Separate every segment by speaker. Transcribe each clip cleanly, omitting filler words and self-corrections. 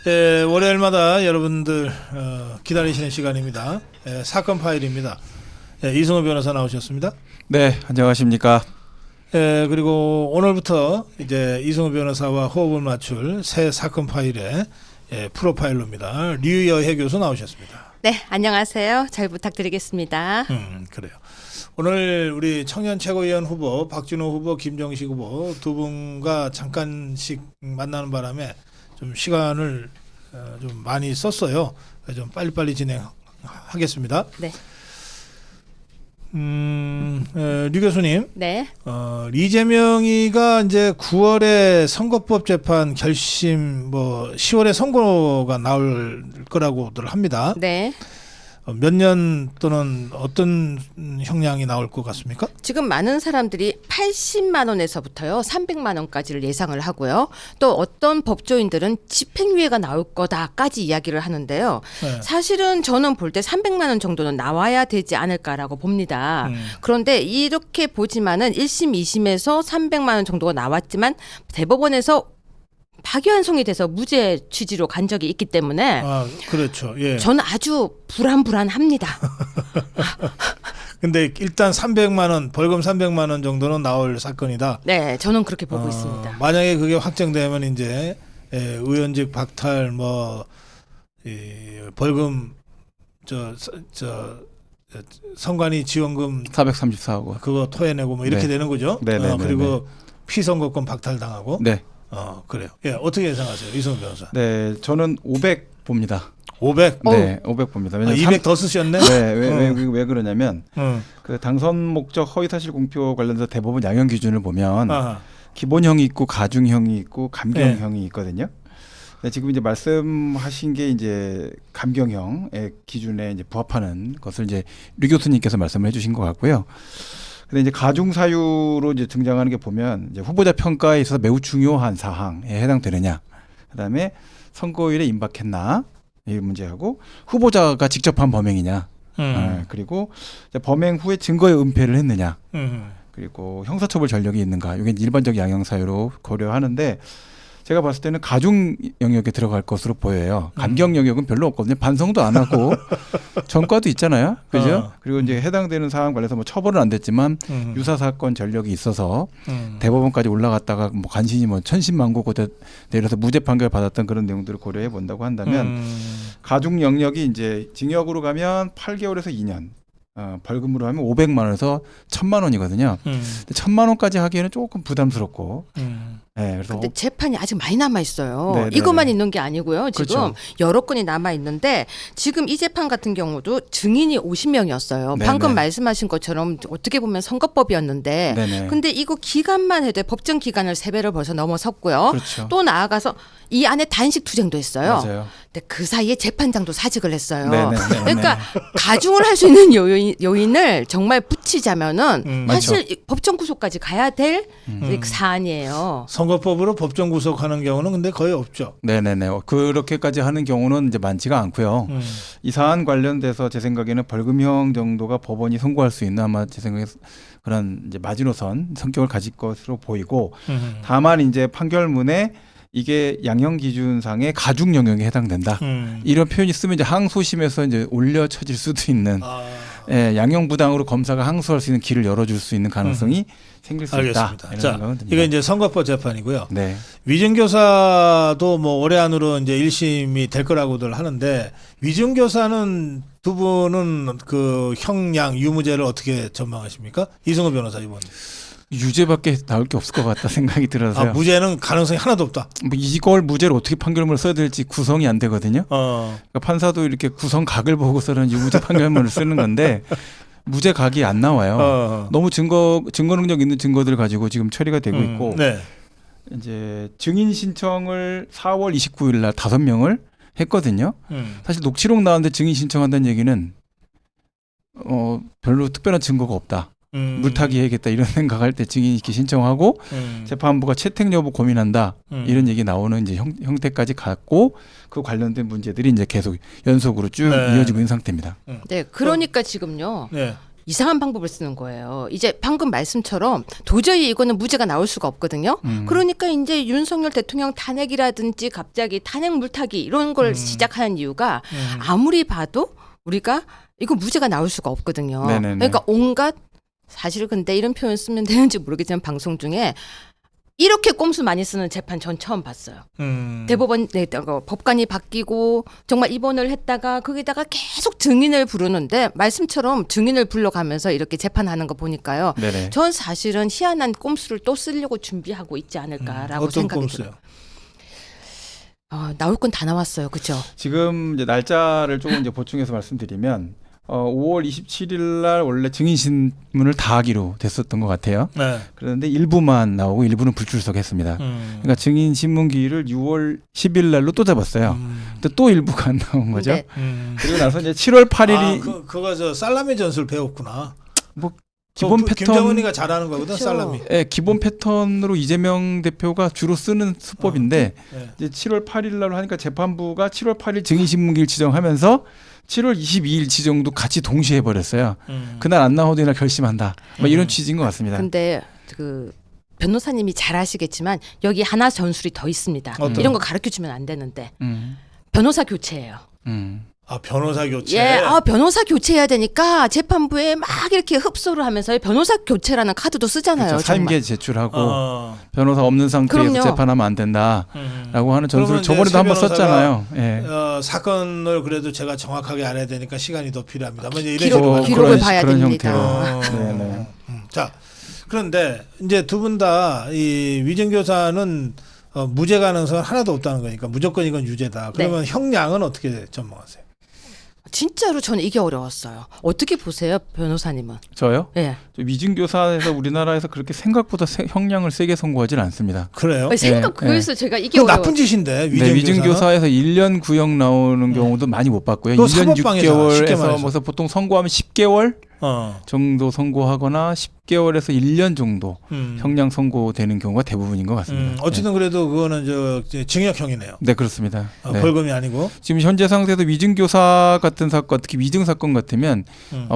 Speaker 1: 월요일마다 여러분들 기다리시는 시간입니다. 사건 파일입니다. 이승우 변호사 나오셨습니다.
Speaker 2: 네, 안녕하십니까.
Speaker 1: 그리고 오늘부터 이제 이승우 변호사와 호흡을 맞출 새 사건 파일의 프로파일러입니다. 류여혜 교수 나오셨습니다.
Speaker 3: 네, 안녕하세요. 잘 부탁드리겠습니다.
Speaker 1: 그래요. 오늘 우리 청년 최고위원 후보 박준호 후보, 김정식 후보 두 분과 잠깐씩 만나는 바람에 좀 시간을 좀 많이 썼어요. 좀 빨리빨리 진행하겠습니다.
Speaker 3: 네.
Speaker 1: 류 교수님.
Speaker 3: 네.
Speaker 1: 이재명이가 이제 9월에 선거법 재판 결심 10월에 선고가 나올 거라고들 합니다.
Speaker 3: 네.
Speaker 1: 몇 년 또는 어떤 형량이 나올 것 같습니까?
Speaker 3: 지금 많은 사람들이 80만 원에서부터요 300만 원까지를 예상을 하고요. 또 어떤 법조인들은 집행유예가 나올 거다까지 이야기를 하는데요.
Speaker 1: 네.
Speaker 3: 사실은 저는 볼 때 300만 원 정도는 나와야 되지 않을까라고 봅니다. 그런데 이렇게 보지만은 1심, 2심에서 300만 원 정도가 나왔지만 대법원에서 파기환송이 돼서 무죄 취지로 간 적이 있기 때문에
Speaker 1: 그렇죠. 예.
Speaker 3: 저는 아주 불안합니다.
Speaker 1: 근데 일단 300만 원, 벌금 300만 원 정도는 나올 사건이다.
Speaker 3: 네, 저는 그렇게 보고 있습니다.
Speaker 1: 만약에 그게 확정되면 이제 의원직 박탈 벌금 선관위 지원금
Speaker 2: 434억.
Speaker 1: 그거 토해내고 이렇게
Speaker 2: 네.
Speaker 1: 되는 거죠.
Speaker 2: 네.
Speaker 1: 그리고 피선거권 박탈당하고.
Speaker 2: 네.
Speaker 1: 그래요. 예, 어떻게 예상하세요, 이승우 변호사?
Speaker 2: 네, 저는 500 봅니다.
Speaker 1: 500?
Speaker 2: 네, 500 봅니다. 왜냐면
Speaker 1: 200 더 쓰셨네?
Speaker 2: 네, 왜 그러냐면 그 당선 목적 허위사실 공표 관련해서 대법원 양형 기준을 보면 기본형이 있고 가중형이 있고 감경형이 있거든요. 네, 지금 이제 말씀하신 게 이제 감경형의 기준에 이제 부합하는 것을 이제 류 교수님께서 말씀을 해주신 것 같고요. 근데 이제 가중 사유로 이제 등장하는 게 보면 이제 후보자 평가에 있어서 매우 중요한 사항에 해당되느냐, 그다음에 선거일에 임박했나 이 문제하고 후보자가 직접 한 범행이냐, 그리고 이제 범행 후에 증거의 은폐를 했느냐, 그리고 형사처벌 전력이 있는가, 이게 일반적 양형 사유로 고려하는데. 제가 봤을 때는 가중 영역에 들어갈 것으로 보여요. 감경 영역은 별로 없거든요. 반성도 안 하고 전과도 있잖아요, 그죠? 그리고 이제 해당되는 사안 관련해서 처벌은 안 됐지만 유사 사건 전력이 있어서 대법원까지 올라갔다가 간신히 천신만고 내려서 무죄 판결 받았던 그런 내용들을 고려해 본다고 한다면 가중 영역이 이제 징역으로 가면 8개월에서 2년. 벌금으로 하면 500만 원에서 1000만 원이거든요. 근데 1000만 원까지 하기에는 조금 부담스럽고. 네, 그래서
Speaker 3: 근데 재판이 아직 많이 남아 있어요.
Speaker 2: 네네네.
Speaker 3: 이것만 있는 게 아니고요. 지금
Speaker 2: 그렇죠.
Speaker 3: 여러 건이 남아 있는데 지금 이 재판 같은 경우도 증인이 50명이었어요.
Speaker 2: 네네.
Speaker 3: 방금 말씀하신 것처럼 어떻게 보면 선거법이었는데,
Speaker 2: 네네.
Speaker 3: 근데 이거 기간만 해도 법정 기간을 3배를 벌써 넘어섰고요.
Speaker 2: 그렇죠.
Speaker 3: 또 나아가서 이 안에 단식 투쟁도 했어요.
Speaker 2: 맞아요.
Speaker 3: 근데 그 사이에 재판장도 사직을 했어요.
Speaker 2: 네네네.
Speaker 3: 그러니까 가중을 할 수 있는 요인을 정말 붙이자면은 사실 법정 구속까지 가야 될 사안이에요.
Speaker 1: 선거법으로 법정 구속하는 경우는 근데 거의 없죠.
Speaker 2: 네네네. 그렇게까지 하는 경우는 이제 많지가 않고요. 이 사안 관련돼서 제 생각에는 벌금형 정도가 법원이 선고할 수 있는 아마 제 생각에 그런 이제 마지노선 성격을 가질 것으로 보이고, 다만 이제 판결문에 이게 양형 기준상의 가중 영역에 해당된다. 이런 표현이 쓰면 이제 항소심에서 이제 올려 쳐질 수도 있는 양형 부당으로 검사가 항소할 수 있는 길을 열어줄 수 있는 가능성이 생길 수
Speaker 1: 알겠습니다.
Speaker 2: 있다. 이런
Speaker 1: 자,
Speaker 2: 생각은 듭니다.
Speaker 1: 이게 이제 선거법 재판이고요.
Speaker 2: 네.
Speaker 1: 위증교사도 올해 안으로 이제 1심이 될 거라고들 하는데, 위증교사는 두 분은 그 형량 유무죄를 어떻게 전망하십니까? 이승우 변호사 이번.
Speaker 2: 유죄밖에 나올 게 없을 것 같다 생각이 들어서요.
Speaker 1: 무죄는 가능성이 하나도 없다.
Speaker 2: 이걸 무죄로 어떻게 판결문을 써야 될지 구성이 안 되거든요. 그러니까 판사도 이렇게 구성각을 보고서는 유무죄 판결문을 쓰는 건데 무죄각이 안 나와요. 너무 증거 능력 있는 증거들 가지고 지금 처리가 되고 있고,
Speaker 1: 네.
Speaker 2: 이제 증인 신청을 4월 29일 날 5명을 했거든요. 사실 녹취록 나왔는데 증인 신청한다는 얘기는 별로 특별한 증거가 없다. 물타기 해야겠다 이런 생각할 때 증인 이렇게 신청하고 재판부가 채택 여부 고민한다 이런 얘기 나오는 이제 형태까지 갔고, 그 관련된 문제들이 이제 계속 연속으로 쭉 이어지고 있는 상태입니다.
Speaker 3: 네, 그러니까 지금요.
Speaker 1: 네.
Speaker 3: 이상한 방법을 쓰는 거예요. 이제 방금 말씀처럼 도저히 이거는 무죄가 나올 수가 없거든요. 그러니까 이제 윤석열 대통령 탄핵이라든지 갑자기 탄핵 물타기 이런 걸 시작하는 이유가 아무리 봐도 우리가 이거 무죄가 나올 수가 없거든요.
Speaker 2: 네네네.
Speaker 3: 그러니까 온갖 사실 근데 이런 표현 쓰면 되는지 모르겠지만 방송 중에 이렇게 꼼수 많이 쓰는 재판 전 처음 봤어요. 대법원 법관이 바뀌고 정말 입원을 했다가 거기다가 계속 증인을 부르는데 말씀처럼 증인을 불러가면서 이렇게 재판하는 거 보니까요.
Speaker 2: 네네.
Speaker 3: 전 사실은 희한한 꼼수를 또 쓰려고 준비하고 있지 않을까라고
Speaker 1: 어떤
Speaker 3: 생각이
Speaker 1: 꼼수요?
Speaker 3: 들어요. 나올 건 다 나왔어요. 그렇죠?
Speaker 2: 지금 이제 날짜를 조금 이제 보충해서 말씀드리면 5월 27일 날 원래 증인 신문을 다 하기로 됐었던 것 같아요.
Speaker 1: 네.
Speaker 2: 그런데 일부만 나오고 일부는 불출석했습니다. 그러니까 증인 신문 기일을 6월 10일 날로 또 잡았어요. 근데 또 일부가 안 나온 거죠.
Speaker 3: 네.
Speaker 2: 그리고 나서 이제 7월 8일이
Speaker 1: 그거 저 살라미 전술 배웠구나.
Speaker 2: 뭐 기본 패턴
Speaker 1: 김정은이가 잘하는 거거든.
Speaker 3: 그쵸.
Speaker 1: 살라미.
Speaker 2: 예, 기본 패턴으로 이재명 대표가 주로 쓰는 수법인데
Speaker 1: 네.
Speaker 2: 이제 7월 8일 날로 하니까 재판부가 7월 8일 증인 신문기일 지정하면서 7월 22일 지정도 같이 동시에 해버렸어요. 그날 안 나오도 이날 결심한다. 뭐 이런 취지인 것 같습니다.
Speaker 3: 근데 그 변호사님이 잘 아시겠지만 여기 하나 전술이 더 있습니다.
Speaker 1: 어떤?
Speaker 3: 이런 거 가르쳐 주면 안 되는데
Speaker 2: 음,
Speaker 3: 변호사 교체예요.
Speaker 1: 변호사 교체.
Speaker 3: 예, 변호사 교체해야 되니까 재판부에 막 이렇게 흡수를 하면서 변호사 교체라는 카드도 쓰잖아요.
Speaker 2: 그렇죠.
Speaker 3: 정말.
Speaker 2: 사임계 제출하고
Speaker 1: 어.
Speaker 2: 변호사 없는 상태에서
Speaker 3: 그럼요.
Speaker 2: 재판하면 안 된다라고 하는 전술을
Speaker 1: 그러면 이제
Speaker 2: 저번에도
Speaker 1: 새
Speaker 2: 한번
Speaker 1: 변호사가
Speaker 2: 썼잖아요. 예.
Speaker 1: 사건을 그래도 제가 정확하게 알아야 되니까 시간이 더 필요합니다. 뭐 이제 이런
Speaker 3: 기록,
Speaker 1: 식으로
Speaker 3: 기록을
Speaker 2: 그런
Speaker 3: 봐야
Speaker 2: 그런
Speaker 3: 됩니다.
Speaker 2: 형태로. 네네.
Speaker 1: 자, 그런데 이제 두 분 다 이 위증교사는 무죄 가능성은 하나도 없다는 거니까 무조건 이건 유죄다. 그러면 형량은 어떻게 전망하세요?
Speaker 3: 진짜로 저는 이게 어려웠어요. 어떻게 보세요, 변호사님은?
Speaker 2: 저요?
Speaker 3: 예.
Speaker 2: 저 위증교사에서 우리나라에서 그렇게 생각보다 형량을 세게 선고하진 않습니다.
Speaker 1: 그래요?
Speaker 3: 생각
Speaker 2: 예,
Speaker 3: 그래서 제가 이게
Speaker 1: 그
Speaker 3: 어려워.
Speaker 1: 나쁜 짓인데
Speaker 2: 네,
Speaker 1: 위증교사는.
Speaker 2: 위증교사에서 1년 구형 나오는 경우도 많이 못 봤고요.
Speaker 1: 그거
Speaker 2: 1년
Speaker 1: 사법방해잖아, 쉽게
Speaker 2: 6개월에서
Speaker 1: 말해서.
Speaker 2: 뭐서 보통 선고하면 10개월 정도 선고하거나 10개월에서 1년 정도 형량 선고되는 경우가 대부분인 것 같습니다.
Speaker 1: 어쨌든 그래도 그거는 저 징역형이네요.
Speaker 2: 네, 그렇습니다. 네.
Speaker 1: 벌금이 아니고.
Speaker 2: 지금 현재 상태에서 위증교사 같은 사건, 특히 위증 사건 같으면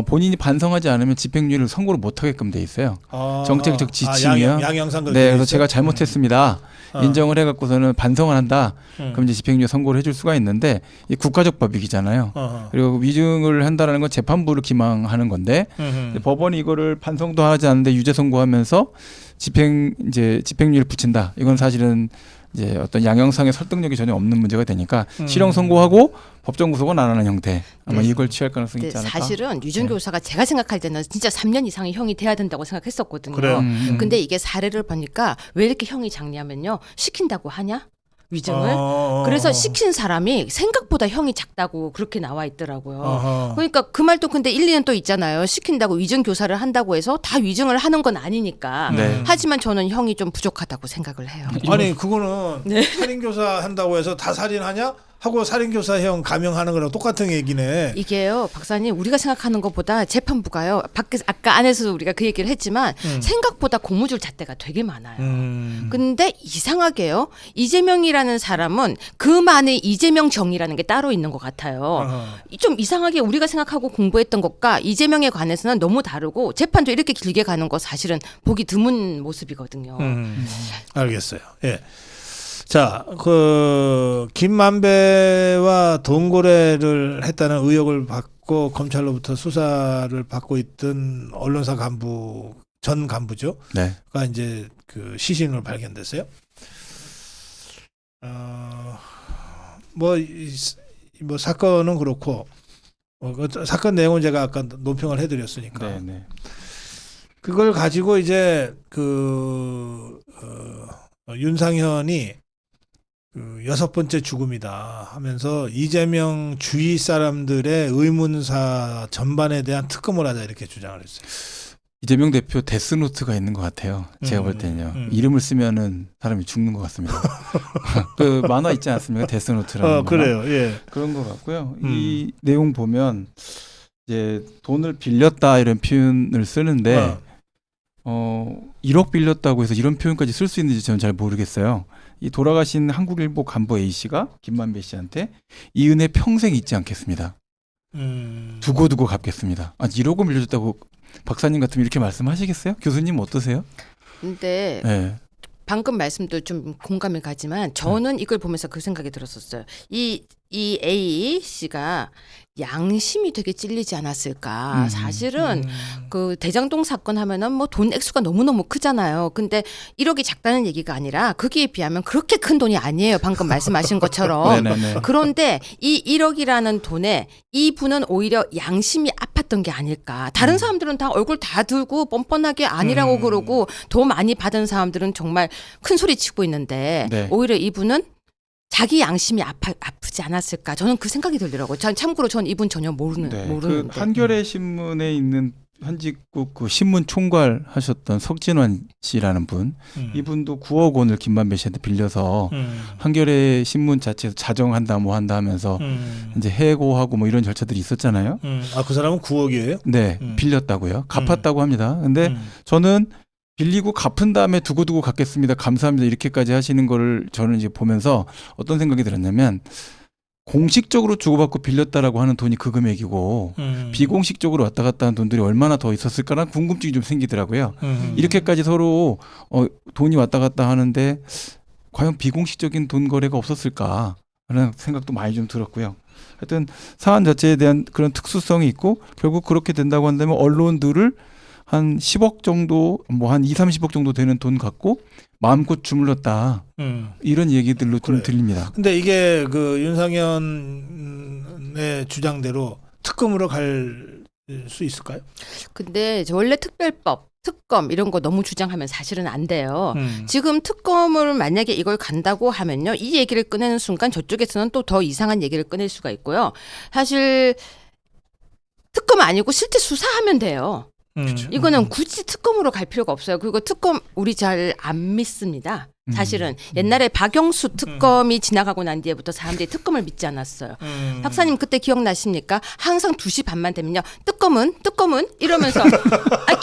Speaker 2: 본인이 반성하지 않으면 집행유예를 선고를 못 하게끔 돼 있어요. 정책적 지침이요.
Speaker 1: 양형상 그렇게
Speaker 2: 네,
Speaker 1: 돼
Speaker 2: 그래서
Speaker 1: 있어요?
Speaker 2: 제가 잘못했습니다. 인정을 해갖고서는 반성을 한다. 그럼 이제 집행유예 선고를 해줄 수가 있는데 이 국가적 법익이잖아요. 그리고 위증을 한다라는 건 재판부를 기망하는 건데 법원이 이거를 반성도 하지 않는데 유죄 선고하면서 집행유예를 붙인다. 이건 사실은 이제 어떤 양형상의 설득력이 전혀 없는 문제가 되니까 실형 선고하고 법정 구속은 안 하는 형태 아마 이걸 취할 가능성이 있지 않을까.
Speaker 3: 사실은 위증교사가 제가 생각할 때는 진짜 3년 이상의 형이 돼야 된다고 생각했었거든요.
Speaker 1: 그래요?
Speaker 3: 근데 이게 사례를 보니까 왜 이렇게 형이 작냐면요. 시킨다고 하냐? 위증을. 그래서 시킨 사람이 생각보다 형이 작다고 그렇게 나와 있더라고요. 그러니까 그 말도 근데 일리는 또 있잖아요. 시킨다고 위증 교사를 한다고 해서 다 위증을 하는 건 아니니까.
Speaker 2: 네.
Speaker 3: 하지만 저는 형이 좀 부족하다고 생각을 해요.
Speaker 1: 아니 그거는 살인교사 한다고 해서 다 살인하냐? 하고 살인교사형 감형하는 거랑 똑같은 얘기네.
Speaker 3: 이게요, 박사님, 우리가 생각하는 것보다 재판부가요, 밖에 아까 안에서도 우리가 그 얘기를 했지만 생각보다 고무줄 잣대가 되게 많아요. 근데 이상하게요, 이재명이라는 사람은 그만의 이재명 정이라는 게 따로 있는 것 같아요. 좀 이상하게 우리가 생각하고 공부했던 것과 이재명에 관해서는 너무 다르고 재판도 이렇게 길게 가는 거 사실은 보기 드문 모습이거든요.
Speaker 1: 알겠어요. 예. 자, 김만배와 돈거래를 했다는 의혹을 받고 검찰로부터 수사를 받고 있던 언론사 전 간부죠.
Speaker 2: 네.
Speaker 1: 가 이제 그 시신으로 발견됐어요. 뭐 사건은 그렇고, 그 사건 내용은 제가 아까 논평을 해드렸으니까.
Speaker 2: 네, 네.
Speaker 1: 그걸 가지고 이제 윤상현이 6번째 죽음이다 하면서 이재명 주위 사람들의 의문사 전반에 대한 특검을 하자 이렇게 주장을 했어요.
Speaker 2: 이재명 대표 데스노트가 있는 것 같아요. 제가 볼 때는요. 이름을 쓰면은 사람이 죽는 것 같습니다. 그 만화 있지 않습니까? 데스노트라는 만화.
Speaker 1: 그래요. 예.
Speaker 2: 그런 것 같고요. 이 내용 보면 이제 돈을 빌렸다 이런 표현을 쓰는데 1억 빌렸다고 해서 이런 표현까지 쓸 수 있는지 저는 잘 모르겠어요. 이 돌아가신 한국일보 간부 A 씨가 김만배 씨한테 이 은혜 평생 잊지 않겠습니다. 두고두고 갚겠습니다. 1억을 빌려줬다고 박사님 같으면 이렇게 말씀하시겠어요? 교수님 어떠세요?
Speaker 3: 근데
Speaker 2: 네.
Speaker 3: 방금 말씀도 좀 공감이 가지만 저는 이걸 보면서 그 생각이 들었었어요. 이 A 씨가 양심이 되게 찔리지 않았을까. 사실은 그 대장동 사건 하면은 뭐 돈 액수가 너무너무 크잖아요. 근데 1억이 작다는 얘기가 아니라 거기에 비하면 그렇게 큰 돈이 아니에요. 방금 말씀하신 것처럼.
Speaker 2: 네네네.
Speaker 3: 그런데 이 1억이라는 돈에 이분은 오히려 양심이 아팠던 게 아닐까. 다른 사람들은 다 얼굴 다 들고 뻔뻔하게 아니라고 그러고 더 많이 받은 사람들은 정말 큰 소리 치고 있는데
Speaker 2: 네.
Speaker 3: 오히려 이분은 자기 양심이 아프지 않았을까. 저는 그 생각이 들더라고요. 참고로 전 이분 전혀 모르는데.
Speaker 2: 그 한겨레 신문에 있는 현직국 그 신문 총괄 하셨던 석진환 씨라는 분, 이분도 9억 원을 김만배 씨한테 빌려서 한겨레 신문 자체에서 자정한다 뭐 한다 하면서 이제 해고하고 뭐 이런 절차들이 있었잖아요.
Speaker 1: 아, 그 사람은 9억이에요?
Speaker 2: 네, 빌렸다고요. 갚았다고 합니다. 근데 저는 빌리고 갚은 다음에 두고두고 갚겠습니다. 감사합니다. 이렇게까지 하시는 거를 저는 이제 보면서 어떤 생각이 들었냐면 공식적으로 주고받고 빌렸다라고 하는 돈이 그 금액이고 비공식적으로 왔다 갔다 하는 돈들이 얼마나 더 있었을까라는 궁금증이 좀 생기더라고요. 이렇게까지 서로 돈이 왔다 갔다 하는데 과연 비공식적인 돈 거래가 없었을까라는 생각도 많이 좀 들었고요. 하여튼 사안 자체에 대한 그런 특수성이 있고 결국 그렇게 된다고 한다면 언론들을 한 10억 정도, 뭐 한 2, 30억 정도 되는 돈 갖고 마음껏 주물렀다. 이런 얘기들로 좀 들립니다.
Speaker 1: 근데 이게 그 윤상현의 주장대로 특검으로 갈 수 있을까요?
Speaker 3: 근데 원래 특별법, 특검 이런 거 너무 주장하면 사실은 안 돼요. 지금 특검을 만약에 이걸 간다고 하면요. 이 얘기를 꺼내는 순간 저쪽에서는 또 더 이상한 얘기를 꺼낼 수가 있고요. 사실 특검 아니고 실제 수사하면 돼요. 이거는 굳이 특검으로 갈 필요가 없어요. 그리고 특검 우리 잘 안 믿습니다. 사실은 옛날에 박영수 특검이 지나가고 난 뒤에부터 사람들이 특검을 믿지 않았어요. 박사님 그때 기억나십니까? 항상 2시 반만 되면요. 뜨검은 이러면서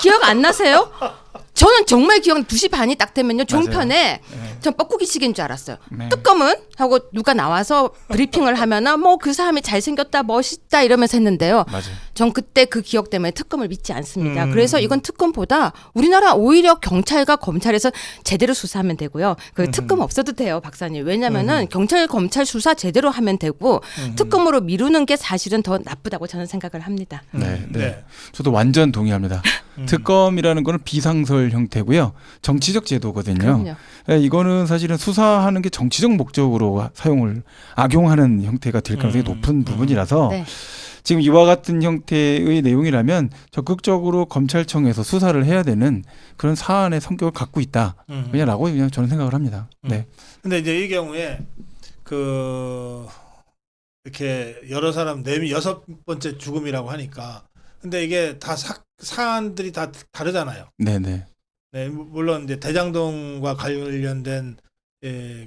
Speaker 3: 기억 안 나세요? 저는 정말 기억 2시 반이 딱 되면요. 종편에 전 뻐꾸기식인 줄 알았어요.
Speaker 2: 네.
Speaker 3: 뜨검은 하고 누가 나와서 브리핑을 하면은 뭐 그 사람이 잘생겼다 멋있다 이러면서 했는데요.
Speaker 2: 맞아요.
Speaker 3: 전 그때 그 기억 때문에 특검을 믿지 않습니다. 그래서 이건 특검보다 우리나라 오히려 경찰과 검찰에서 제대로 수사하면 되고요. 그 특검 없어도 돼요, 박사님. 왜냐면은 경찰, 검찰 수사 제대로 하면 되고 특검으로 미루는 게 사실은 더 나쁘다고 저는 생각을 합니다.
Speaker 2: 네. 저도 완전 동의합니다. 특검이라는 거는 비상설 형태고요. 정치적 제도거든요.
Speaker 3: 그럼요.
Speaker 2: 네, 이거는 사실은 수사하는 게 정치적 목적으로 악용하는 형태가 될 가능성이 높은 부분이라서
Speaker 3: 네.
Speaker 2: 지금 이와 같은 형태의 내용이라면 적극적으로 검찰청에서 수사를 해야 되는 그런 사안의 성격을 갖고 있다. 라고 그냥 저는 생각을 합니다. 네.
Speaker 1: 근데 이제 이 경우에 그 이렇게 여러 사람 6번째 죽음이라고 하니까 근데 이게 다 사안들이 다 다르잖아요.
Speaker 2: 네네.
Speaker 1: 네, 물론 이제 대장동과 관련된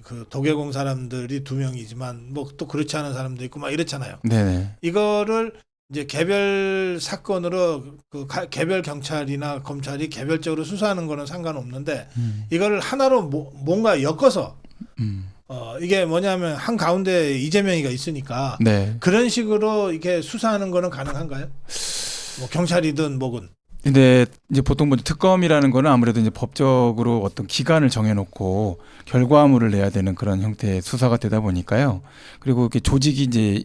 Speaker 1: 그 도계공 사람들이 2명이지만 뭐 또 그렇지 않은 사람도 있고 막 이렇잖아요.
Speaker 2: 네네.
Speaker 1: 이거를 이제 개별 사건으로 그 개별 경찰이나 검찰이 개별적으로 수사하는 거는 상관없는데 이거를 하나로 뭔가 엮어서 이게 뭐냐면 한 가운데 이재명이가 있으니까
Speaker 2: 네.
Speaker 1: 그런 식으로 이렇게 수사하는 거는 가능한가요? 뭐 경찰이든 뭐든.
Speaker 2: 근데 이제 보통 먼저 특검이라는 거는 아무래도 이제 법적으로 어떤 기간을 정해놓고 결과물을 내야 되는 그런 형태의 수사가 되다 보니까요. 그리고 이렇게 조직이 이제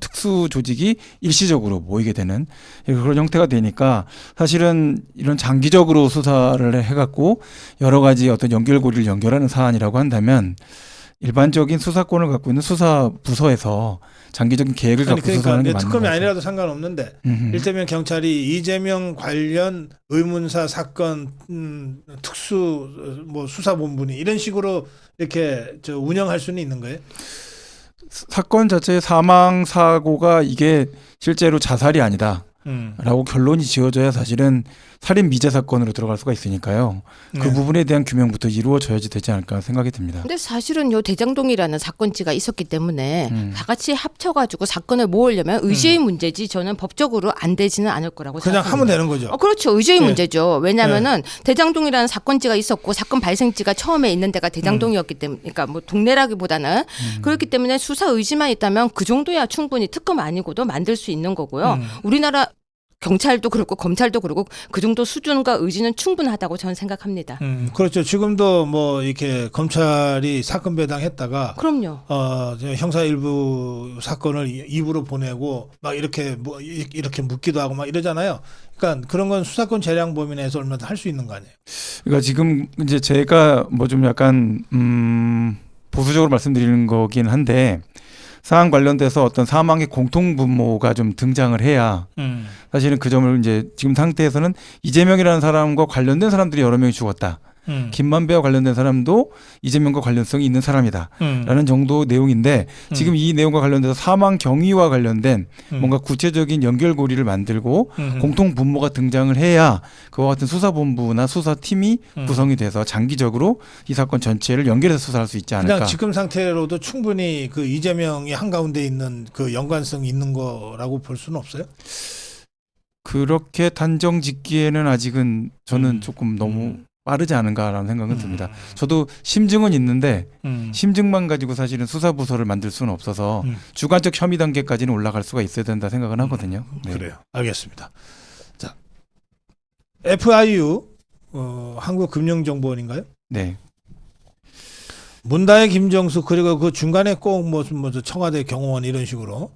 Speaker 2: 특수 조직이 일시적으로 모이게 되는 그런 형태가 되니까 사실은 이런 장기적으로 수사를 해갖고 여러 가지 어떤 연결고리를 연결하는 사안이라고 한다면 일반적인 수사권을 갖고 있는 수사 부서에서 장기적인 계획을 갖고 수사하는 게 맞는
Speaker 1: 특검이
Speaker 2: 거죠.
Speaker 1: 아니라도 상관없는데 일테면 경찰이 이재명 관련 의문사 사건 특수 뭐 수사본부니 이런 식으로 이렇게 운영할 수는 있는 거예요?
Speaker 2: 사건 자체의 사망 사고가 이게 실제로 자살이 아니다. 라고 결론이 지어져야 사실은 살인 미제 사건으로 들어갈 수가 있으니까요. 그
Speaker 1: 네.
Speaker 2: 부분에 대한 규명부터 이루어져야지 되지 않을까 생각이 듭니다.
Speaker 3: 근데 사실은 요 대장동이라는 사건지가 있었기 때문에 다 같이 합쳐가지고 사건을 모으려면 의제의 문제지 저는 법적으로 안 되지는 않을 거라고
Speaker 1: 그냥
Speaker 3: 생각합니다.
Speaker 1: 하면 되는 거죠.
Speaker 3: 그렇죠. 의제의
Speaker 1: 네.
Speaker 3: 문제죠. 왜냐하면은 대장동이라는 사건지가 있었고 사건 발생지가 처음에 있는 데가 대장동이었기 때문에 그러니까 뭐 동네라기보다는 그렇기 때문에 수사 의지만 있다면 그 정도야 충분히 특검 아니고도 만들 수 있는 거고요. 우리나라 경찰도 그렇고 검찰도 그렇고 그 정도 수준과 의지는 충분하다고 저는 생각합니다.
Speaker 1: 그렇죠. 지금도 뭐 이렇게 검찰이 사건 배당했다가
Speaker 3: 그럼요.
Speaker 1: 형사 일부 사건을 입으로 보내고 막 이렇게 뭐 이렇게 묻기도 하고 막 이러잖아요. 그러니까 그런 건 수사권 재량 범위 내에서 얼마든 할 수 있는 거 아니에요.
Speaker 2: 그러니까 지금 이제 제가 뭐 좀 약간 보수적으로 말씀드리는 거긴 한데 사안 관련돼서 어떤 사망의 공통분모가 좀 등장을 해야 사실은 그 점을 이제 지금 상태에서는 이재명이라는 사람과 관련된 사람들이 여러 명이 죽었다. 김만배와 관련된 사람도 이재명과 관련성이 있는 사람이다라는 정도 내용인데 지금 이 내용과 관련돼서 사망 경위와 관련된 뭔가 구체적인 연결고리를 만들고 공통 분모가 등장을 해야 그와 같은 수사본부나 수사팀이 구성이 돼서 장기적으로 이 사건 전체를 연결해서 수사할 수 있지 않을까.
Speaker 1: 그냥 지금 상태로도 충분히 그 이재명이 한가운데 있는 그 연관성이 있는 거라고 볼 수는 없어요?
Speaker 2: 그렇게 단정 짓기에는 아직은 저는 조금 너무 빠르지 않은가라는 생각은 듭니다. 저도 심증은 있는데 심증만 가지고 사실은 수사부서를 만들 수는 없어서 주관적 혐의 단계까지는 올라갈 수가 있어야 된다 생각은 하거든요. 네.
Speaker 1: 그래요. 알겠습니다. 자, FIU 한국금융정보원인가요?
Speaker 2: 네.
Speaker 1: 문다혜 김정수 그리고 그 중간에 꼭 뭐 청와대 경호원 이런 식으로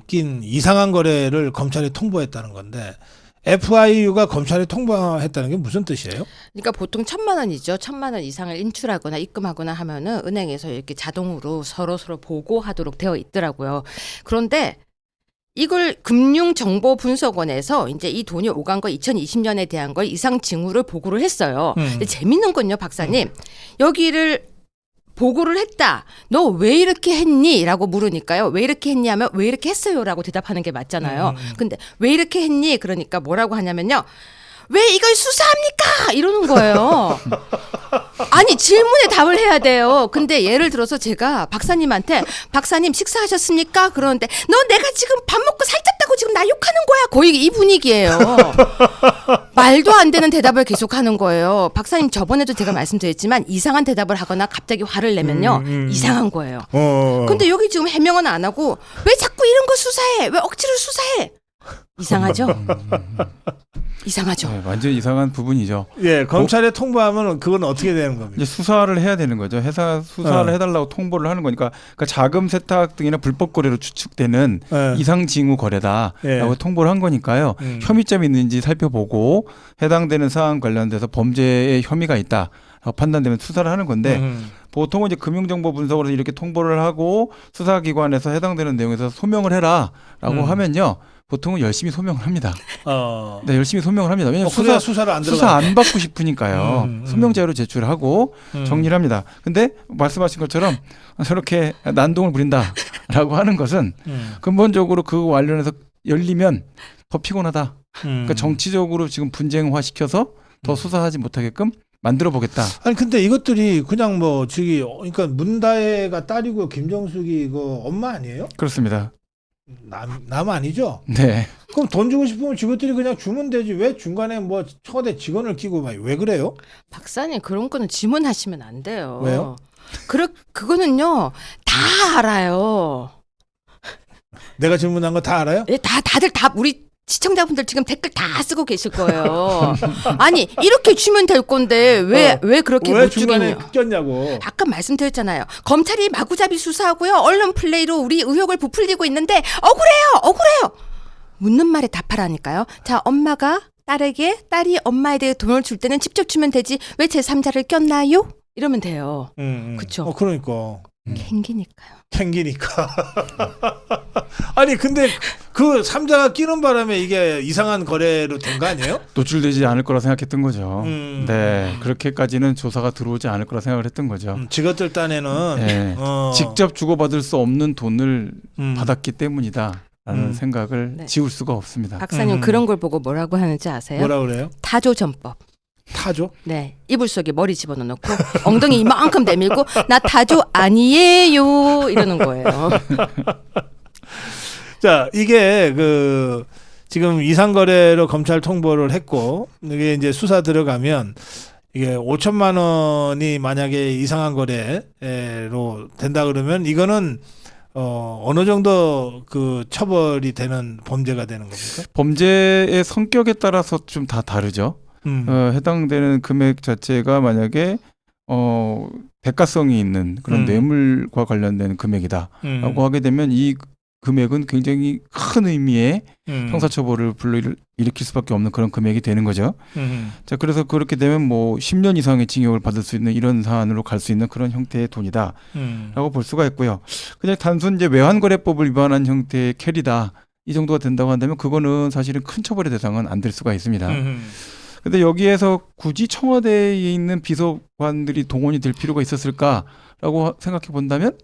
Speaker 1: 낀 이상한 거래를 검찰이 통보했다는 건데 FIU가 검찰에 통보했다는 게 무슨 뜻이에요?
Speaker 3: 그러니까 보통 1,000만 원이죠. 1,000만 원 이상을 인출하거나 입금하거나 하면은 은행에서 이렇게 자동으로 서로 보고하도록 되어 있더라고요. 그런데 이걸 금융정보분석원에서 이제 이 돈이 오간 거 2020년에 대한 걸 이상 징후를 보고를 했어요. 근데 재밌는 건요, 박사님. 여기를 보고를 했다. 너 왜 이렇게 했니? 라고 물으니까요. 왜 이렇게 했니 하면 왜 이렇게 했어요? 라고 대답하는 게 맞잖아요. 근데 왜 이렇게 했니? 그러니까 뭐라고 하냐면요. 왜 이걸 수사합니까? 이러는 거예요. 아니 질문에 답을 해야 돼요. 근데 예를 들어서 제가 박사님한테 박사님 식사하셨습니까? 그러는데 너 내가 지금 밥 먹고 살쪘다고 지금 나 욕하는 거야. 거의 이 분위기예요. 말도 안 되는 대답을 계속하는 거예요. 박사님 저번에도 제가 말씀드렸지만 이상한 대답을 하거나 갑자기 화를 내면요. 이상한 거예요. 근데 여기 지금 해명은 안 하고 왜 자꾸 이런 거 수사해? 왜 억지로 수사해? 이상하죠? 이상하죠.
Speaker 2: 네, 완전 이상한 부분이죠.
Speaker 1: 예, 검찰에 통보하면 그건 어떻게 되는 겁니까?
Speaker 2: 이제 수사를 해야 되는 거죠. 회사 수사를 해달라고 통보를 하는 거니까 그러니까 자금 세탁 등이나 불법 거래로 추측되는 이상 징후 거래다라고 통보를 한 거니까요. 혐의점이 있는지 살펴보고 해당되는 사안 관련돼서 범죄의 혐의가 있다. 판단되면 수사를 하는 건데 보통은 이제 금융정보 분석으로 이렇게 통보를 하고 수사기관에서 해당되는 내용에서 소명을 해라라고 하면요. 보통은 열심히 소명을 합니다. 네, 열심히 소명을 합니다. 왜냐하면
Speaker 1: 수사를 안
Speaker 2: 수사 안 받고 싶으니까요. 소명자로 제출하고 정리를 합니다. 근데 말씀하신 것처럼 저렇게 난동을 부린다라고 하는 것은 근본적으로 그 관련해서 열리면 더 피곤하다. 그러니까 정치적으로 지금 분쟁화 시켜서 더 수사하지 못하게끔 만들어 보겠다.
Speaker 1: 아니 근데 이것들이 그냥 뭐 그러니까 문다혜가 딸이고 김정숙이 이거 엄마 아니에요?
Speaker 2: 그렇습니다.
Speaker 1: 남 아니죠?
Speaker 2: 네.
Speaker 1: 그럼 돈 주고 싶으면 직원들이 그냥 주면 되지. 왜 중간에 뭐 청와대 직원을 끼고 막 왜 그래요?
Speaker 3: 박사님 그런 거는 질문하시면 안 돼요.
Speaker 1: 왜요?
Speaker 3: 그거는요 다 알아요.
Speaker 1: 내가 질문한 거 다 알아요?
Speaker 3: 예, 다들 우리 시청자분들 지금 댓글 다 쓰고 계실 거예요. 아니 이렇게 주면 될 건데 왜 그렇게
Speaker 1: 왜
Speaker 3: 못
Speaker 1: 중간에
Speaker 3: 주겠냐?
Speaker 1: 꼈냐고.
Speaker 3: 아까 말씀드렸잖아요. 검찰이 마구잡이 수사하고요. 언론 플레이로 우리 의혹을 부풀리고 있는데 억울해요. 묻는 말에 답하라니까요. 자, 엄마가 딸에게 딸이 엄마에 대해 돈을 줄 때는 직접 주면 되지 왜 제3자를 꼈나요? 이러면 돼요. 그렇죠.
Speaker 1: 그러니까.
Speaker 3: 캥기니까요.
Speaker 1: 아니 근데 그 3자가 끼는 바람에 이게 이상한 거래로 된 거 아니에요?
Speaker 2: 노출되지 않을 거라 생각했던 거죠. 네, 그렇게까지는 조사가 들어오지 않을 거라 생각을 했던 거죠.
Speaker 1: 직업들 딴에는
Speaker 2: 네, 직접 주고받을 수 없는 돈을 받았기 때문이다라는 생각을 지울 수가 없습니다.
Speaker 3: 박사님 그런 걸 보고 뭐라고 하는지 아세요?
Speaker 1: 뭐라 그래요?
Speaker 3: 타조전법.
Speaker 1: 타조?
Speaker 3: 네, 이불 속에 머리 집어넣고 엉덩이 이만큼 내밀고 나 타조 아니에요 이러는 거예요.
Speaker 1: 자, 이게 지금 이상거래로 검찰 통보를 했고 이게 이제 수사 들어가면 이게 5천만 원이 만약에 이상한 거래로 된다 그러면 이거는 어느 정도 그 처벌이 되는 범죄가 되는 겁니까?
Speaker 2: 범죄의 성격에 따라서 좀 다 다르죠. 해당되는 금액 자체가 만약에 대가성이 있는 그런 뇌물과 관련된 금액이다라고 하게 되면 이 금액은 굉장히 큰 의미의 형사처벌을 불러일으킬 수밖에 없는 그런 금액이 되는 거죠. 자, 그래서 그렇게 되면 뭐 10년 이상의 징역을 받을 수 있는 이런 사안으로 갈 수 있는 그런 형태의 돈이다라고 볼 수가 있고요. 그냥 단순 이제 외환거래법을 위반한 형태의 캐리다 이 정도가 된다고 한다면 그거는 사실은 큰 처벌의 대상은 안 될 수가 있습니다. 근데 여기에서 굳이 청와대에 있는 비서관들이 동원이 될 필요가 있었을까라고 생각해 본다면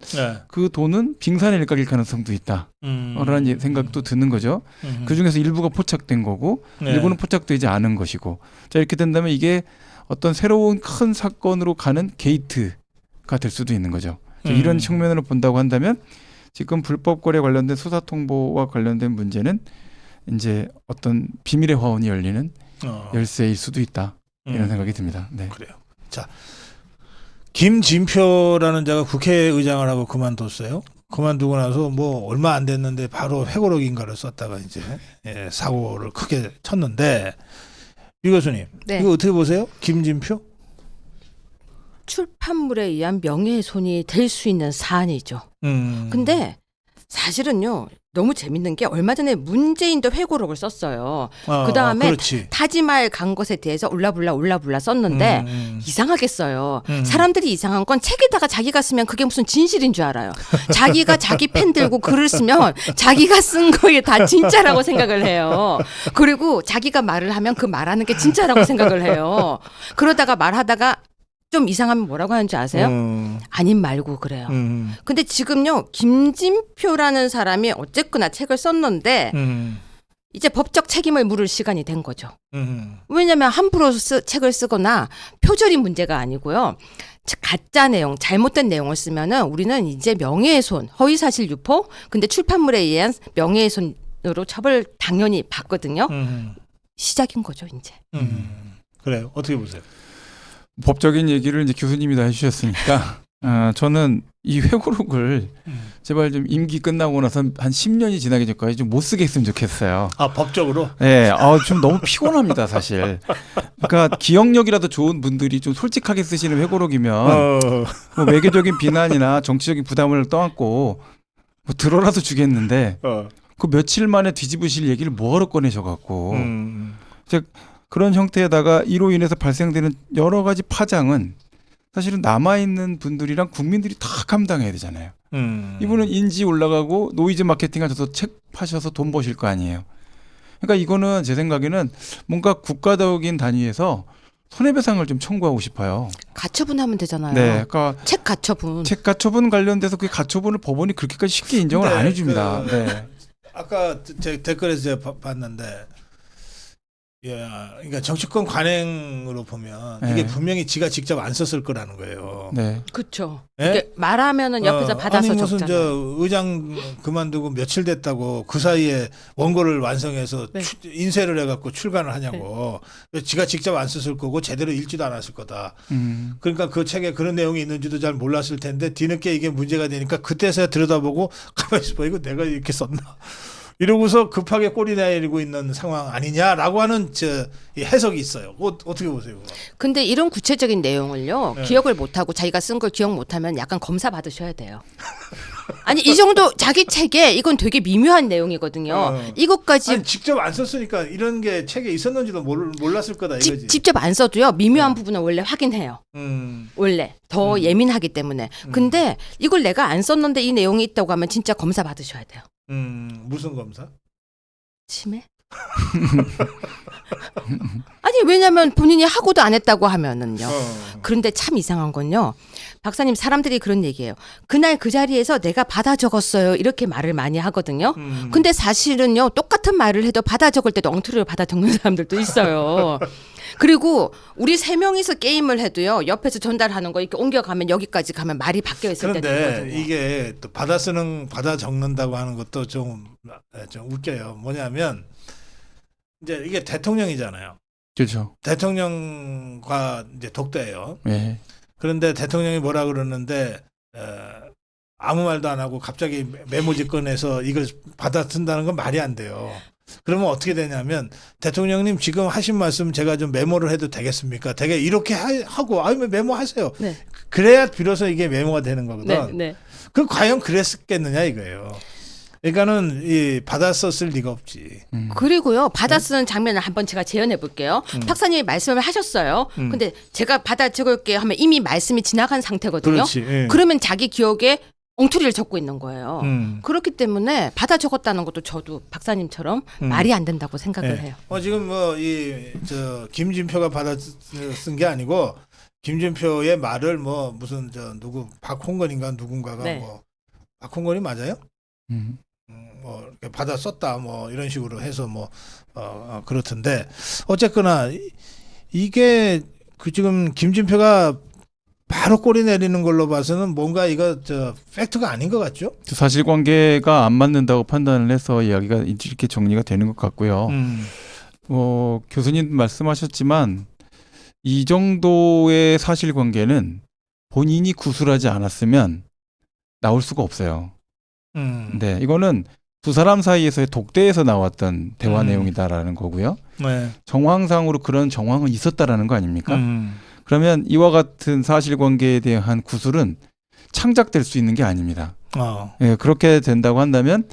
Speaker 2: 그 돈은 빙산의 일각일 가능성도 있다라는 생각도 드는 거죠. 그 중에서 일부가 포착된 거고 일부는 포착되지 않은 것이고, 자, 이렇게 된다면 이게 어떤 새로운 큰 사건으로 가는 게이트가 될 수도 있는 거죠. 이런 측면으로 본다고 한다면 지금 불법 거래 관련된 수사 통보와 관련된 문제는 이제 어떤 비밀의 화원이 열리는 열쇠일 수도 있다, 이런 생각이 듭니다. 네.
Speaker 1: 그래요. 자, 김진표라는 자가 국회의장을 하고 그만뒀어요. 그만두고 나서 뭐 얼마 안 됐는데 바로 회고록인가를 썼다가 이제 사고를 크게 쳤는데, 유 교수님,
Speaker 3: 네.
Speaker 1: 이거 어떻게 보세요? 김진표?
Speaker 3: 출판물에 의한 명예훼손이 될 수 있는 사안이죠. 근데 사실은요, 너무 재밌는 게 얼마 전에 문재인도 회고록을 썼어요. 그 다음에 타지말 간 것에 대해서 올라불라 썼는데 이상하게 써요. 사람들이 이상한 건 책에다가 자기가 쓰면 그게 무슨 진실인 줄 알아요. 자기가 자기 펜 들고 글을 쓰면 자기가 쓴 거에 다 진짜라고 생각을 해요. 그리고 자기가 말을 하면 그 말하는 게 진짜라고 생각을 해요. 그러다가 말하다가 좀 이상하면 뭐라고 하는지 아세요? 아님 말고 그래요. 근데 지금요, 김진표라는 사람이 어쨌거나 책을 썼는데 이제 법적 책임을 물을 시간이 된 거죠. 왜냐하면 함부로 책을 쓰거나 표절이 문제가 아니고요. 가짜 내용, 잘못된 내용을 쓰면은 우리는 이제 명예훼손, 허위사실 유포, 근데 출판물에 의한 명예훼손으로 처벌 당연히 받거든요. 시작인 거죠, 이제.
Speaker 1: 그래요. 어떻게 보세요?
Speaker 2: 법적인 얘기를 이제 교수님이 다 해주셨으니까 저는 이 회고록을 제발 좀 임기 끝나고 나서 한 10년이 지나기 전까지 좀 못 쓰게 했으면 좋겠어요.
Speaker 1: 아, 법적으로?
Speaker 2: 네, 좀 너무 피곤합니다, 사실. 그러니까 기억력이라도 좋은 분들이 좀 솔직하게 쓰시는 회고록이면 뭐 외교적인 비난이나 정치적인 부담을 떠안고 뭐 들어라도 주겠는데 그 며칠 만에 뒤집으실 얘기를 뭐하러 꺼내셔갖고 그런 형태에다가 이로 인해서 발생되는 여러 가지 파장은 사실은 남아있는 분들이랑 국민들이 다 감당해야 되잖아요. 이분은 인지 올라가고 노이즈 마케팅 하셔서 책 파셔서 돈 버실 거 아니에요. 그러니까 이거는 제 생각에는 뭔가 국가적인 단위에서 손해배상을 좀 청구하고 싶어요.
Speaker 3: 가처분 하면 되잖아요.
Speaker 2: 네, 그러니까
Speaker 3: 책 가처분.
Speaker 2: 책 가처분 관련돼서 그 가처분을 법원이 그렇게까지 쉽게 인정을 안 해줍니다. 네.
Speaker 1: 아까 제 댓글에서 제가 봤는데, 그러니까 정치권 관행으로 보면 이게 분명히 지가 직접 안 썼을 거라는 거예요.
Speaker 2: 네.
Speaker 3: 그렇죠. 말하면은 옆에서 받아서
Speaker 1: 아니 무슨
Speaker 3: 적잖아요.
Speaker 1: 의장 그만두고 며칠 됐다고 그 사이에 원고를 완성해서 인쇄를 해갖고 출간을 하냐고. 지가 직접 안 썼을 거고 제대로 읽지도 않았을 거다. 그러니까 그 책에 그런 내용이 있는지도 잘 몰랐을 텐데 뒤늦게 이게 문제가 되니까 그때서야 들여다보고 가만히 있어봐, 이거 내가 이렇게 썼나? 이러고서 급하게 꼬리 내리고 있는 상황 아니냐라고 하는 이 해석이 있어요. 어떻게 보세요? 그거?
Speaker 3: 근데 이런 구체적인 내용을요, 기억을 못하고 자기가 쓴 걸 기억 못하면 약간 검사 받으셔야 돼요. 아니, 이 정도 자기 책에 이건 되게 미묘한 내용이거든요. 이것까지
Speaker 1: 아니, 직접 안 썼으니까 이런 게 책에 있었는지도 몰랐을 거다 이거지.
Speaker 3: 직접 안 써도요, 미묘한 부분은 원래 확인해요. 원래 더 예민하기 때문에. 근데 이걸 내가 안 썼는데 이 내용이 있다고 하면 진짜 검사 받으셔야 돼요.
Speaker 1: 무슨 검사?
Speaker 3: 치매? 아니, 왜냐면 본인이 하고도 안 했다고 하면은요. 그런데 참 이상한 건요, 박사님, 사람들이 그런 얘기해요. 그날 그 자리에서 내가 받아 적었어요, 이렇게 말을 많이 하거든요. 근데 사실은요, 똑같은 말을 해도 받아 적을 때도 엉터리로 받아 적는 사람들도 있어요. 그리고 우리 세 명이서 게임을 해도요, 옆에서 전달하는 거 이렇게 옮겨가면 여기까지 가면 말이 바뀌어 있을 때도 있거든요.
Speaker 1: 그런데 이게 또 받아 적는다고 하는 것도 좀 웃겨요. 뭐냐면 이제 이게 대통령이잖아요.
Speaker 2: 그렇죠.
Speaker 1: 대통령과 이제 독대예요.
Speaker 2: 네.
Speaker 1: 그런데 대통령이 뭐라 그러는데 아무 말도 안 하고 갑자기 메모지 꺼내서 이걸 받아 쓴다는 건 말이 안 돼요. 그러면 어떻게 되냐면 대통령님 지금 하신 말씀 제가 좀 메모를 해도 되겠습니까? 되게 이렇게 하고 아유 메모하세요.
Speaker 3: 네.
Speaker 1: 그래야 비로소 이게 메모가 되는 거거든.
Speaker 3: 네.
Speaker 1: 그럼 과연 그랬겠느냐 이거예요. 그러니까는 이 받아 썼을 리가 없지.
Speaker 3: 그리고요 받아 쓰는 장면을 한번 제가 재현해 볼게요. 박사님이 말씀을 하셨어요. 근데 제가 받아 적을게요 하면 이미 말씀이 지나간 상태거든요.
Speaker 1: 그렇지. 예.
Speaker 3: 그러면 자기 기억에 엉터리를 적고 있는 거예요.
Speaker 1: 음.
Speaker 3: 그렇기 때문에 받아 적었다는 것도 저도 박사님처럼 말이 안 된다고 생각을
Speaker 1: 예.
Speaker 3: 해요.
Speaker 1: 지금 뭐 이 저 김진표가 받아 쓴 게 아니고 김진표의 말을 뭐 무슨 저 누구 박홍건인가 누군가가
Speaker 3: 네.
Speaker 1: 뭐 박홍건이 맞아요?
Speaker 2: 음.
Speaker 1: 뭐 이렇게 받아 썼다 뭐 이런 식으로 해서 뭐 그렇던데 어쨌거나 이게 그 지금 김진표가 바로 꼬리 내리는 걸로 봐서는 뭔가 이거 저 팩트가 아닌 것 같죠?
Speaker 2: 사실관계가 안 맞는다고 판단을 해서 이야기가 이렇게 정리가 되는 것 같고요. 교수님 말씀하셨지만 이 정도의 사실관계는 본인이 구술하지 않았으면 나올 수가 없어요. 네, 이거는 두 사람 사이에서의 독대에서 나왔던 대화 내용이다라는 거고요.
Speaker 1: 네.
Speaker 2: 정황상으로 그런 정황은 있었다라는 거 아닙니까? 그러면 이와 같은 사실관계에 대한 구술은 창작될 수 있는 게 아닙니다. 예, 그렇게 된다고 한다면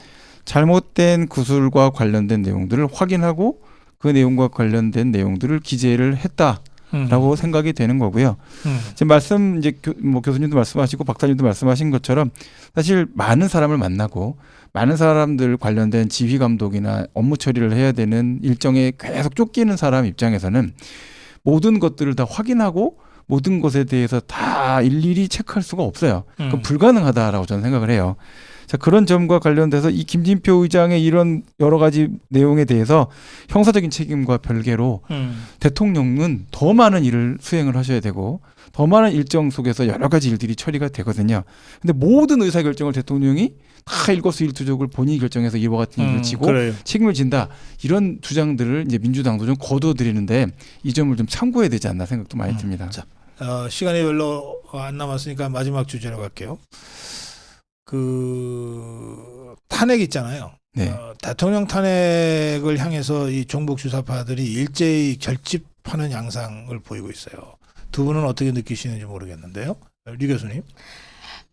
Speaker 2: 잘못된 구술과 관련된 내용들을 확인하고 그 내용과 관련된 내용들을 기재를 했다라고 생각이 되는 거고요. 지금 이제 교수님도 말씀하시고 박사님도 말씀하신 것처럼 사실 많은 사람을 만나고 많은 사람들 관련된 지휘 감독이나 업무 처리를 해야 되는 일정에 계속 쫓기는 사람 입장에서는 모든 것들을 다 확인하고 모든 것에 대해서 다 일일이 체크할 수가 없어요. 그건 불가능하다라고 저는 생각을 해요. 자, 그런 점과 관련돼서 이 김진표 의장의 이런 여러 가지 내용에 대해서 형사적인 책임과 별개로 대통령은 더 많은 일을 수행을 하셔야 되고 더 많은 일정 속에서 여러 가지 일들이 처리가 되거든요. 근데 모든 의사결정을 대통령이 다 일거수일투족을 본인이 결정해서 이와 같은 일을 지고
Speaker 1: 그래요.
Speaker 2: 책임을 진다. 이런 주장들을 이제 민주당도 좀 거두어드리는데 이 점을 좀 참고해야 되지 않나 생각도 많이 듭니다.
Speaker 1: 자, 시간이 별로 안 남았으니까 마지막 주제로 갈게요. 그 탄핵 있잖아요.
Speaker 2: 네.
Speaker 1: 대통령 탄핵을 향해서 이 종북 주사파들이 일제히 결집하는 양상을 보이고 있어요. 두 분은 어떻게 느끼시는지 모르겠는데요. 류 교수님.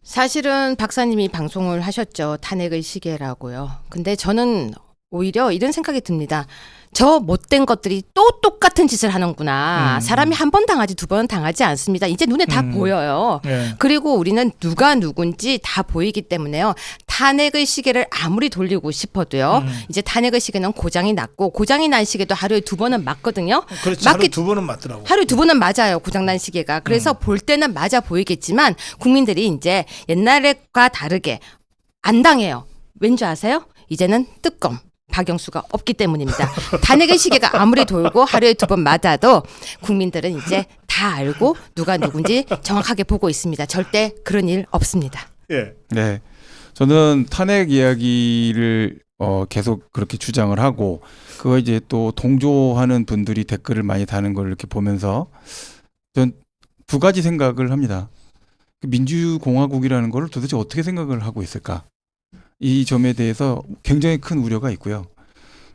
Speaker 3: 사실은 박사님이 방송을 하셨죠. 탄핵의 시계라고요. 근데 저는 오히려 이런 생각이 듭니다. 저 못된 것들이 또 똑같은 짓을 하는구나. 사람이 한 번 당하지 두 번 당하지 않습니다. 이제 눈에 다 보여요.
Speaker 1: 네.
Speaker 3: 그리고 우리는 누가 누군지 다 보이기 때문에요. 탄핵의 시계를 아무리 돌리고 싶어도요. 이제 탄핵의 시계는 고장이 났고 고장이 난 시계도 하루에 두 번은 맞거든요.
Speaker 1: 그렇지. 하루에 두 번은 맞더라고.
Speaker 3: 하루에 두 번은 맞아요. 고장난 시계가. 그래서 볼 때는 맞아 보이겠지만 국민들이 이제 옛날과 다르게 안 당해요. 왠지 아세요? 이제는 뜨검. 박영수가 없기 때문입니다. 탄핵의 시계가 아무리 돌고 하루에 두 번 맞아도 국민들은 이제 다 알고 누가 누군지 정확하게 보고 있습니다. 절대 그런 일 없습니다.
Speaker 1: 예.
Speaker 2: 네, 저는 탄핵 이야기를 계속 그렇게 주장을 하고 그거 이제 또 동조하는 분들이 댓글을 많이 다는 걸 이렇게 보면서 전 두 가지 생각을 합니다. 민주공화국이라는 걸 도대체 어떻게 생각을 하고 있을까? 이 점에 대해서 굉장히 큰 우려가 있고요.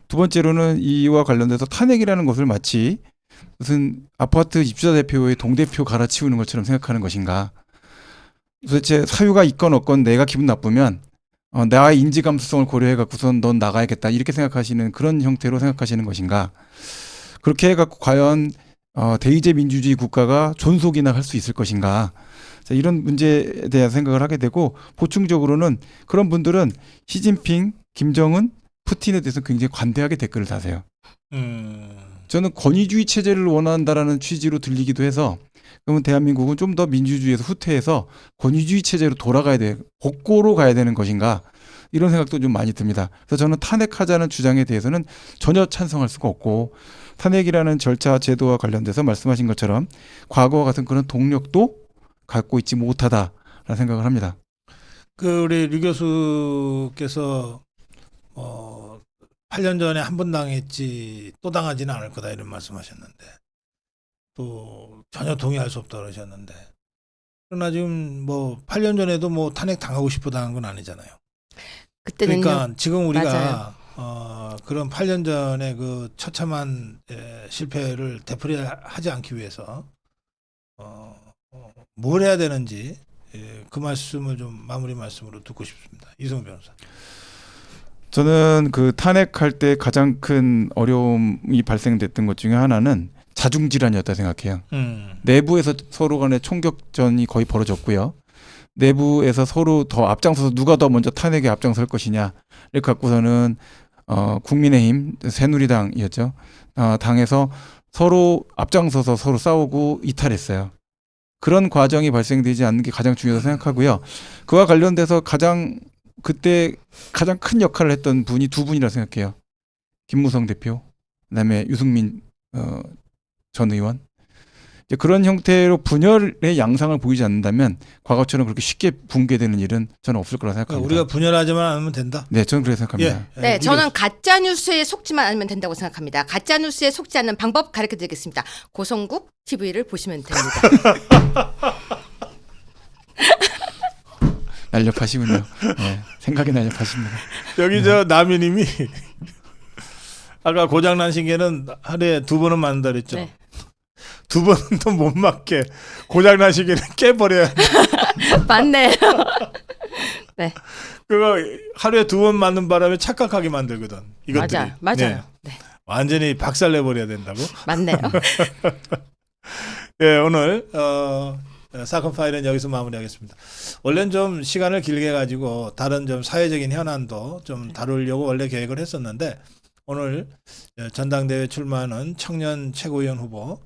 Speaker 2: 두 번째로는 이와 관련돼서 탄핵이라는 것을 마치 무슨 아파트 입주자 대표의 동대표 갈아치우는 것처럼 생각하는 것인가. 도대체 사유가 있건 없건 내가 기분 나쁘면 나의 인지 감수성을 고려해갖고선 넌 나가야겠다 이렇게 생각하시는 그런 형태로 생각하시는 것인가. 그렇게 해갖고 과연 대의제 민주주의 국가가 존속이나 할 수 있을 것인가. 자, 이런 문제에 대한 생각을 하게 되고 보충적으로는 그런 분들은 시진핑, 김정은, 푸틴에 대해서 굉장히 관대하게 댓글을 다세요. 저는 권위주의 체제를 원한다라는 취지로 들리기도 해서 그러면 대한민국은 좀 더 민주주의에서 후퇴해서 권위주의 체제로 돌아가야 돼, 복고로 가야 되는 것인가 이런 생각도 좀 많이 듭니다. 그래서 저는 탄핵하자는 주장에 대해서는 전혀 찬성할 수가 없고 탄핵이라는 절차 제도와 관련돼서 말씀하신 것처럼 과거와 같은 그런 동력도 갖고 있지 못하다라는 생각을 합니다.
Speaker 1: 그 우리 류 교수께서 8년 전에 한 번 당했지 또 당하지는 않을 거다 이런 말씀하셨는데 또 전혀 동의할 수 없다 그러셨는데 그러나 지금 뭐 8년 전에도 뭐 탄핵 당하고 싶어다는 건 아니잖아요.
Speaker 3: 그때는요.
Speaker 1: 그러니까 지금 우리가
Speaker 3: 맞아요.
Speaker 1: 그런 8년 전에 그 처참한 실패를 되풀이하지 않기 위해서 뭘 해야 되는지 그 말씀을 좀 마무리 말씀으로 듣고 싶습니다. 이성우 변호사.
Speaker 2: 저는 그 탄핵할 때 가장 큰 어려움이 발생됐던 것 중에 하나는 자중질환이었다 생각해요. 내부에서 서로 간에 총격전이 거의 벌어졌고요. 내부에서 서로 더 앞장서서 누가 더 먼저 탄핵에 앞장설 것이냐를 갖고서는 국민의힘, 새누리당이었죠. 당에서 서로 앞장서서 서로 싸우고 이탈했어요. 그런 과정이 발생되지 않는 게 가장 중요하다고 생각하고요. 그와 관련돼서 그때 가장 큰 역할을 했던 분이 두 분이라 생각해요. 김무성 대표, 그다음에 유승민 전 의원. 이제 그런 형태로 분열의 양상을 보이지 않는다면 과거처럼 그렇게 쉽게 붕괴되는 일은 저는 없을 거라 생각합니다.
Speaker 1: 우리가 분열하지만 않으면 된다.
Speaker 2: 네, 저는 그렇게 생각합니다.
Speaker 3: 네, 저는 가짜 뉴스에 속지만 않으면 된다고 생각합니다. 가짜 뉴스에 속지 않는 방법 가르쳐 드리겠습니다. 고성국 TV를 보시면 됩니다.
Speaker 2: 날렵하시군요. 네, 생각이 날렵하십니다.
Speaker 1: 여기 저 남희님이 아까 고장난 시계는 하루에 2번은 맞는다 그랬죠.
Speaker 3: 네.
Speaker 1: 2번은 또 못 맞게 고장난 시계는 깨버려야 돼.
Speaker 3: 맞네요. 네,
Speaker 1: 그거 하루에 2번 맞는 바람에 착각하게 만들거든. 이것들이.
Speaker 3: 맞아요.
Speaker 1: 네.
Speaker 3: 네,
Speaker 1: 완전히 박살내버려야 된다고.
Speaker 3: 맞네요.
Speaker 1: 예, 오늘 사건 파일은 여기서 마무리하겠습니다. 원래는 좀 시간을 길게 가지고 다른 좀 사회적인 현안도 좀 다루려고 원래 계획을 했었는데 오늘 전당대회 출마하는 청년 최고위원 후보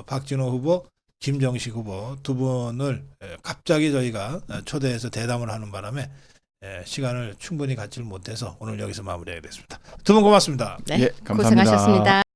Speaker 1: 박진호 후보, 김정식 후보 두 분을 갑자기 저희가 초대해서 대담을 하는 바람에 시간을 충분히 갖지를 못해서 오늘 여기서 마무리하게 됐습니다. 두 분 고맙습니다.
Speaker 3: 네,
Speaker 2: 예, 감사합니다.
Speaker 3: 고생하셨습니다.